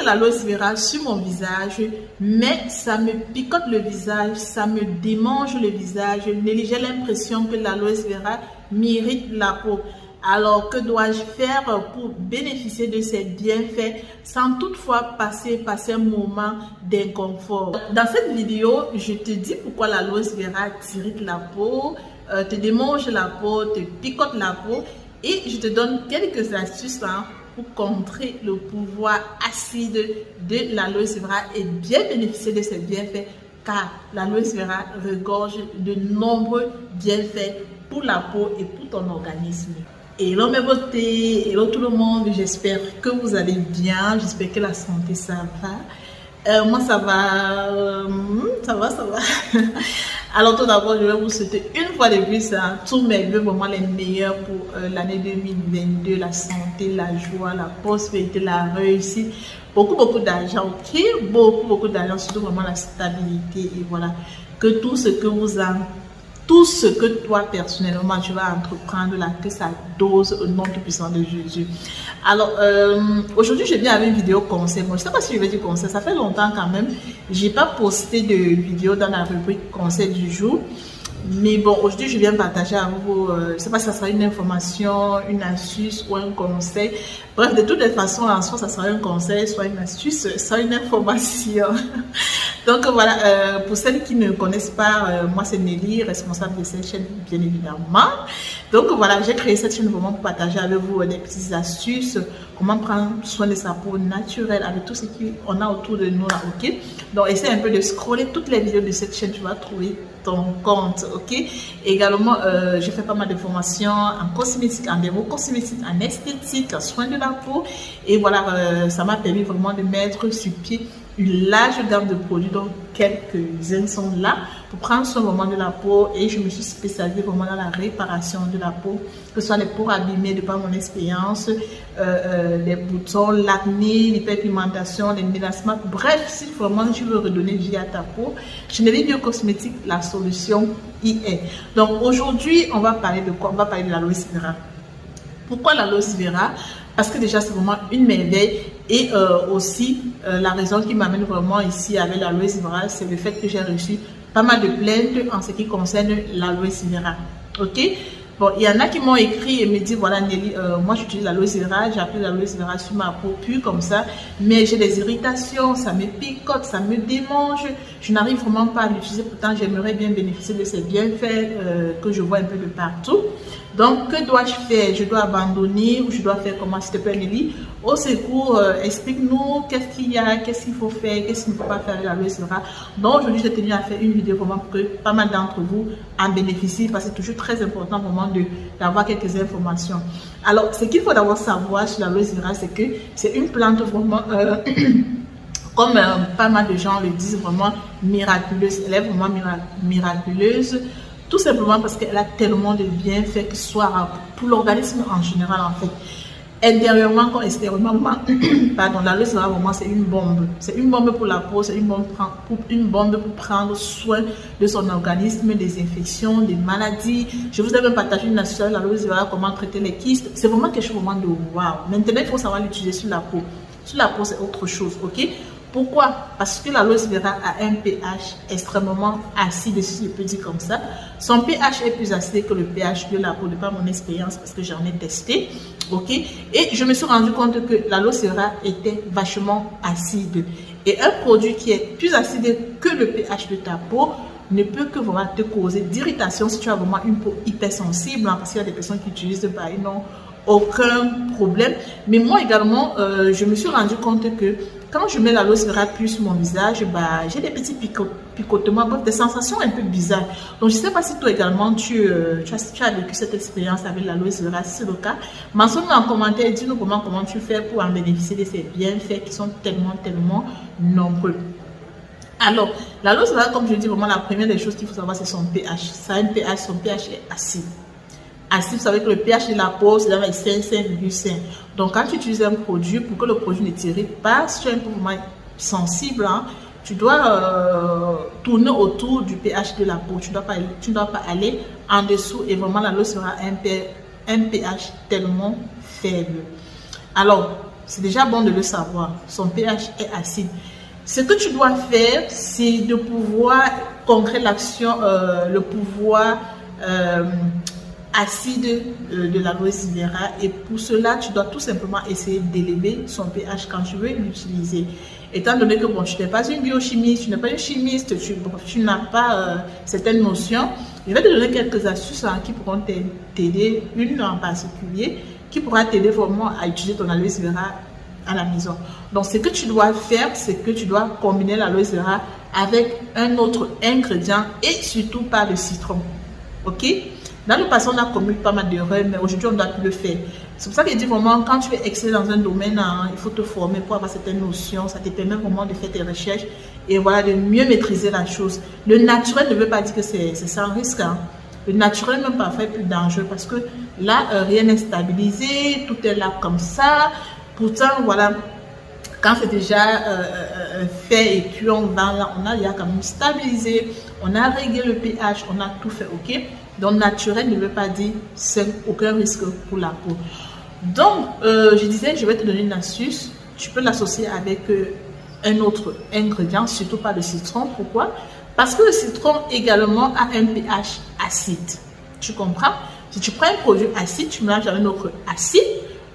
de l'aloe vera sur mon visage, mais ça me picote le visage, ça me démange le visage. J'ai l'impression que l'aloe vera m'irrite la peau. Alors, que dois-je faire pour bénéficier de ces bienfaits sans toutefois passer un moment d'inconfort? Dans cette vidéo, je te dis pourquoi l'aloe vera t'irrite la peau, te démange la peau, te picote la peau, et je te donne quelques astuces pour contrer le pouvoir acide de l'aloe vera et bien bénéficier de ces bienfaits, car l'aloe vera regorge de nombreux bienfaits pour la peau et pour ton organisme. Hello mes beautés, hello tout le monde, j'espère que vous allez bien, j'espère que la santé ça va. Moi ça va, ça va. Alors tout d'abord, je vais vous souhaiter une fois de plus tous mes vœux vraiment les meilleurs pour l'année 2022, la santé, la joie, la prospérité, la réussite, beaucoup d'argent, ok, beaucoup d'argent, surtout vraiment la stabilité, et voilà, que tout ce que vous avez, tout ce que toi personnellement tu vas entreprendre là, que ça dose au nom tout puissant de Jésus. Alors aujourd'hui je viens avec une vidéo conseil. Bon, je ne sais pas si je vais dire conseil, ça fait longtemps quand même. J'ai pas posté de vidéo dans la rubrique conseil du jour. Mais bon, aujourd'hui je viens partager avec vous, je ne sais pas si ça sera une information, une astuce ou un conseil. Bref, de toutes les façons, en soi, ça sera un conseil, soit une astuce, soit une information. Donc voilà, pour celles qui ne me connaissent pas, moi c'est Nelly, responsable de cette chaîne, bien évidemment. Donc voilà, j'ai créé cette chaîne vraiment pour partager avec vous des petites astuces, comment prendre soin de sa peau naturelle avec tout ce qu'on a autour de nous là, ok? Donc essaie un peu de scroller toutes les vidéos de cette chaîne, tu vas trouver ton compte, ok? Également, je fais pas mal de formations en cosmétique, en dermo-cosmétique, en esthétique, en soins de la peau. Et voilà, ça m'a permis vraiment de mettre sur pied une large gamme de produits, donc quelques-uns sont là pour prendre soin vraiment de la peau, et je me suis spécialisée vraiment dans la réparation de la peau, que ce soit les peaux abîmées de par mon expérience, les boutons, l'acné, l'hyperpigmentation, les mélasmas, bref, si vraiment tu veux redonner vie à ta peau, chez Nelly Biocosmétique, la solution y est. Donc aujourd'hui, on va parler de quoi? On va parler de l'aloe vera. Pourquoi l'aloe vera? Parce que déjà c'est vraiment une merveille, et aussi la raison qui m'amène vraiment ici avec l'aloe vera, c'est le fait que j'ai reçu pas mal de plaintes en ce qui concerne l'aloe vera, ok? Bon, il y en a qui m'ont écrit et me disent, voilà Nelly, moi j'utilise l'aloe vera, j'ai appris l'aloe vera sur ma peau pure comme ça, mais j'ai des irritations, ça me picote, ça me démange, je n'arrive vraiment pas à l'utiliser, pourtant j'aimerais bien bénéficier de ces bienfaits que je vois un peu de partout. Donc, que dois-je faire? Je dois abandonner ou je dois faire comment, s'il te plaît Nelly? Au secours, explique-nous qu'est-ce qu'il y a, qu'est-ce qu'il faut faire, qu'est-ce qu'il ne faut pas faire avec l'aloe vera. Donc, aujourd'hui, j'ai tenu à faire une vidéo vraiment pour que pas mal d'entre vous en bénéficient, parce que c'est toujours très important vraiment d'avoir quelques informations. Alors, ce qu'il faut d'abord savoir sur l'aloe vera, c'est que c'est une plante vraiment... comme pas mal de gens le disent, vraiment miraculeuse. Elle est vraiment miraculeuse. Tout simplement parce qu'elle a tellement de bienfaits, que ce soit pour l'organisme en général en fait. Intérieurement comme extérieurement, pardon, l'aloe vera vraiment c'est une bombe. C'est une bombe pour la peau, c'est une bombe pour prendre soin de son organisme, des infections, des maladies. Je vous ai même partagé une astuce avec l'aloe vera, comment traiter les kystes. C'est vraiment quelque chose vraiment de waouh. Maintenant, il faut savoir l'utiliser sur la peau. Sur la peau, c'est autre chose, ok? Pourquoi? Parce que l'aloe vera a un pH extrêmement acide, si je peux dire comme ça. Son pH est plus acide que le pH de la peau, de par mon expérience, parce que j'en ai testé. Ok? Et je me suis rendu compte que l'aloe vera était vachement acide. Et un produit qui est plus acide que le pH de ta peau ne peut que vraiment te causer d'irritation si tu as vraiment une peau hypersensible, parce qu'il y a des personnes qui utilisent par exemple aucun problème. Mais moi également, je me suis rendu compte que quand je mets l'aloe vera pure sur mon visage, j'ai des petits picotements, des sensations un peu bizarres. Donc je ne sais pas si toi également tu as vécu cette expérience avec l'aloe vera. Si c'est le cas, mentionne-nous en commentaire et dis-nous comment tu fais pour en bénéficier de ces bienfaits qui sont tellement nombreux. Alors, l'aloe vera, comme je dis, vraiment la première des choses qu'il faut savoir, c'est son pH. Ça a un pH, son pH est acide. Acide, vous savez que le pH de la peau, c'est dans les 5,5. Donc, quand tu utilises un produit, pour que le produit ne t'irrite pas, si tu as un peu sensible, tu dois tourner autour du pH de la peau. Tu ne dois pas aller en dessous, et vraiment l'aloe vera a un pH tellement faible. Alors, c'est déjà bon de le savoir. Son pH est acide. Ce que tu dois faire, c'est de pouvoir concrétiser l'action, le pouvoir acide de l'aloe vera. Et pour cela, tu dois tout simplement essayer d'élever son pH quand tu veux l'utiliser. Étant donné que bon, tu n'es pas une biochimiste, tu n'es pas une chimiste, tu n'as pas certaines notions, je vais te donner quelques astuces qui pourront t'aider, une en particulier, qui pourra t'aider vraiment à utiliser ton aloe vera à la maison. Donc, ce que tu dois faire, c'est que tu dois combiner l'aloe vera avec un autre ingrédient et surtout pas le citron. Ok? Dans le passé, on a commis pas mal d'erreurs, mais aujourd'hui, on doit plus le faire. C'est pour ça que je dis vraiment, quand tu es excellent dans un domaine, il faut te former pour avoir certaines notions. Ça te permet vraiment de faire tes recherches et voilà, de mieux maîtriser la chose. Le naturel ne veut pas dire que c'est sans risque. Le naturel, même parfois, est plus dangereux parce que là, rien n'est stabilisé, tout est là comme ça. Pourtant, voilà, quand c'est déjà fait et puis on va là, on a déjà quand même stabilisé, on a réglé le pH, on a tout fait, ok? Donc, naturel ne veut pas dire aucun risque pour la peau. Donc, je disais, je vais te donner une astuce. Tu peux l'associer avec un autre ingrédient, surtout pas le citron. Pourquoi? Parce que le citron également a un pH acide. Tu comprends? Si tu prends un produit acide, tu mélanges avec un autre acide.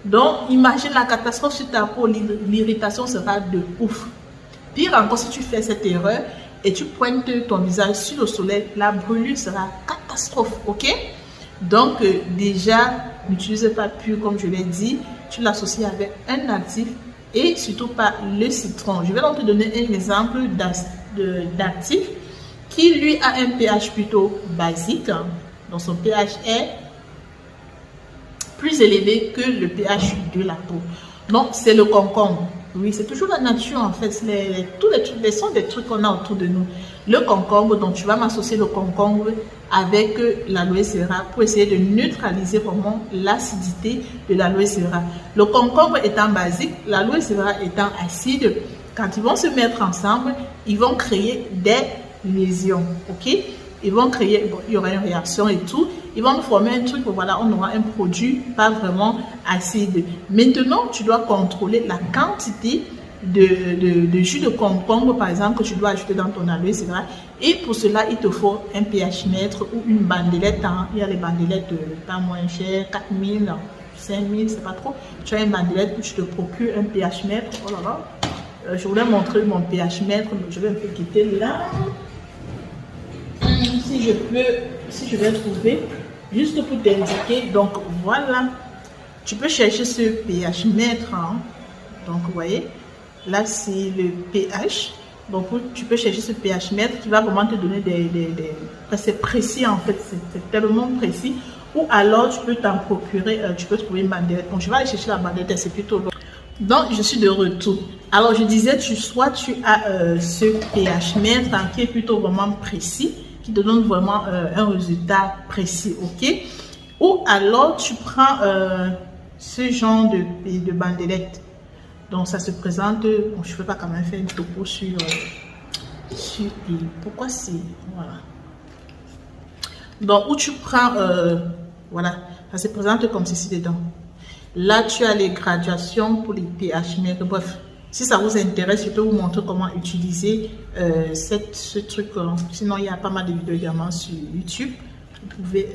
Donc, imagine la catastrophe sur ta peau, l'irritation sera de ouf. Pire encore, si tu fais cette erreur et tu pointes ton visage sur le soleil, la brûlure sera catastrophe, ok? Donc, déjà, n'utilise pas pur, comme je l'ai dit, tu l'associes avec un actif et surtout pas le citron. Je vais donc te donner un exemple d'actif qui, lui, a un pH plutôt basique. Donc, son pH est plus élevé que le pH de la peau. Donc, c'est le concombre. Oui, c'est toujours la nature en fait. Tous les trucs, sont des trucs qu'on a autour de nous. Le concombre, donc tu vas m'associer le concombre avec l'aloe vera pour essayer de neutraliser vraiment l'acidité de l'aloe vera. Le concombre étant basique, l'aloe vera étant acide, quand ils vont se mettre ensemble, ils vont créer des lésions. Ok? Ils vont créer, bon, il y aura une réaction et tout. Ils vont former un truc, voilà, on aura un produit pas vraiment acide. Maintenant, tu dois contrôler la quantité de jus de concombre, par exemple, que tu dois ajouter dans ton aloe vera. Et pour cela, il te faut un pH mètre ou une bandelette. Il y a les bandelettes pas moins chères, 4000, 5000, c'est pas trop. Tu as une bandelette où tu te procures un pH mètre. Oh là là. Je voulais montrer mon pH mètre, mais je vais un peu quitter là. Si je vais trouver, juste pour t'indiquer. Donc voilà, tu peux chercher ce pH mètre. Donc vous voyez, là c'est le pH. Donc tu peux chercher ce pH mètre qui va vraiment te donner c'est précis en fait, c'est tellement précis. Ou alors tu peux t'en procurer, tu peux trouver une bandelette. Donc je vais aller chercher la bandelette, c'est plutôt long. Donc je suis de retour. Alors je disais, soit tu as ce pH mètre qui est plutôt vraiment précis, qui te donne vraiment un résultat précis, ok? Ou alors tu prends ce genre de bandelette. Donc ça se présente, bon, je ne peux pas quand même faire une topo sur pourquoi c'est, voilà. Donc où tu prends, voilà, ça se présente comme ceci dedans. Là tu as les graduations pour les pH mètres, bref. Si ça vous intéresse, je peux vous montrer comment utiliser ce truc. Sinon, il y a pas mal de vidéos également sur YouTube. Vous pouvez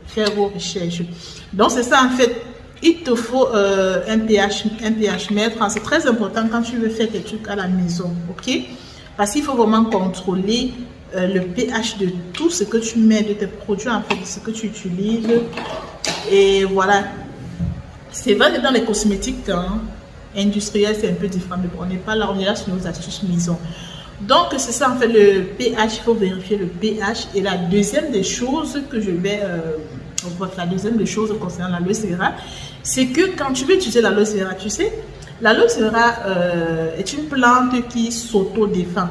faire vos recherches. Donc, c'est ça en fait. Il te faut un pH mètre. C'est très important quand tu veux faire tes trucs à la maison. Ok? Parce qu'il faut vraiment contrôler le pH de tout ce que tu mets, de tes produits, en fait, de ce que tu utilises. Et voilà. C'est vrai que dans les cosmétiques, industriel, c'est un peu différent, mais on n'est pas là, on est là sur nos astuces maison. Donc c'est ça en fait le pH, il faut vérifier le pH. Et la deuxième des choses que je vais la deuxième des choses concernant l'aloe vera, c'est que quand tu veux utiliser l'aloe vera, tu sais, l'aloe vera est une plante qui s'auto-défend.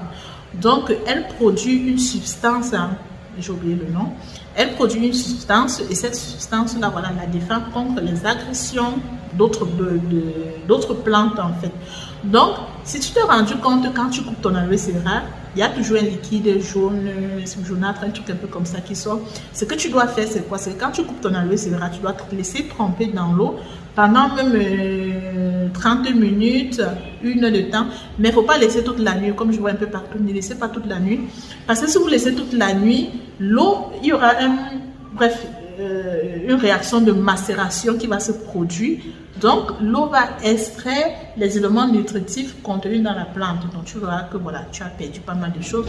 Donc elle produit une substance, j'ai oublié le nom, elle produit une substance et cette substance là, voilà, la défend contre les agressions d'autres plantes en fait. Donc si tu t'es rendu compte, quand tu coupes ton aloe vera, il y a toujours un liquide jaune, jaunâtre, un truc un peu comme ça qui sort. Ce que tu dois faire, c'est quoi? C'est quand tu coupes ton aloe vera, tu dois te laisser tremper dans l'eau pendant même 30 minutes, 1 heure de temps. Mais il ne faut pas laisser toute la nuit, comme je vois un peu partout. Ne laissez pas toute la nuit. Parce que si vous laissez toute la nuit, l'eau, il y aura une réaction de macération qui va se produire. Donc, l'eau va extraire les éléments nutritifs contenus dans la plante. Donc, tu verras que voilà, tu as perdu pas mal de choses.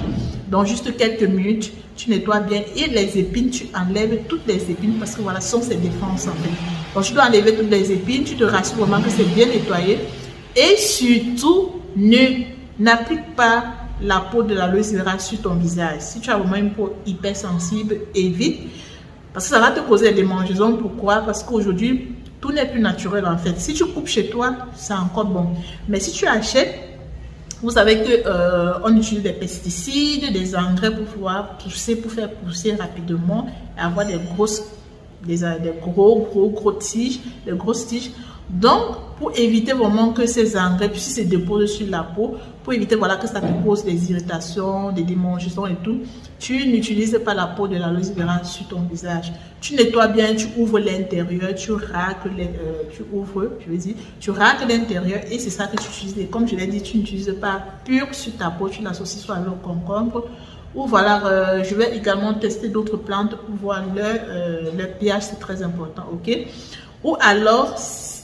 Dans juste quelques minutes, tu nettoies bien. Et les épines, tu enlèves toutes les épines parce que voilà, ce sont ses défenses en fait. Donc, tu dois enlever toutes les épines. Tu te rassures vraiment que c'est bien nettoyé. Et surtout, n'applique pas la peau de l'aloe vera sur ton visage. Si tu as vraiment une peau hypersensible, évite. Parce que ça va te causer des démangeaisons. Pourquoi? Parce qu'aujourd'hui, tout n'est plus naturel en fait. Si tu coupes chez toi, c'est encore bon. Mais si tu achètes, vous savez qu'on utilise des pesticides, des engrais pour pouvoir pousser, pour faire pousser rapidement et avoir des grosses tiges. Donc, pour éviter vraiment que ces engrais puissent se déposer sur la peau, pour éviter voilà, que ça te cause des irritations, des démangeaisons et tout, tu n'utilises pas la peau de l'aloe vera sur ton visage. Tu nettoies bien, tu ouvres l'intérieur, tu racles l'intérieur et c'est ça que tu utilises. Et comme je l'ai dit, tu n'utilises pas pur sur ta peau, tu l'associes soit avec le concombre. Ou voilà, je vais également tester d'autres plantes pour voir leur pH, c'est très important, ok? Ou alors,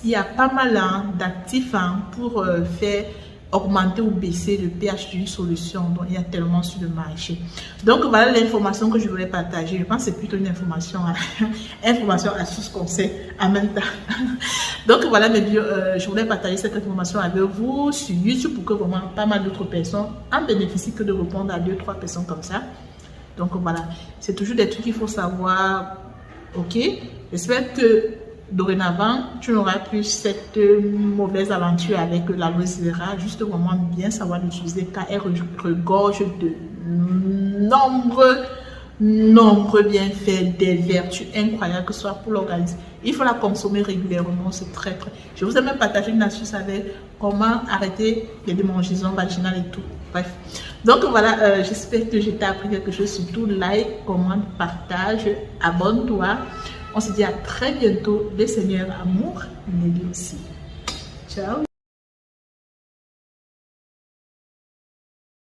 il y a pas mal d'actifs pour faire augmenter ou baisser le pH d'une solution. Donc, il y a tellement sur le marché. Donc, voilà l'information que je voulais partager. Je pense que c'est plutôt une information, information astuce conseil en même temps. Donc, voilà, mes vieux, je voulais partager cette information avec vous sur YouTube pour que vraiment pas mal d'autres personnes en bénéficient que de répondre à 2-3 personnes comme ça. Donc, voilà, c'est toujours des trucs qu'il faut savoir. Ok? J'espère que dorénavant, tu n'auras plus cette mauvaise aventure avec l'aloe vera. Juste vraiment bien savoir l'utiliser car elle regorge de nombreux bienfaits, des vertus incroyables que ce soit pour l'organisme. Il faut la consommer régulièrement, c'est très. Je vous ai même partagé une astuce avec comment arrêter les démangeaisons vaginales et tout. Bref. Donc voilà, j'espère que je t'ai appris quelque chose. Surtout like, commente, partage, abonne-toi. On se dit à très bientôt. Le Seigneur amour, Nelly aussi. Ciao.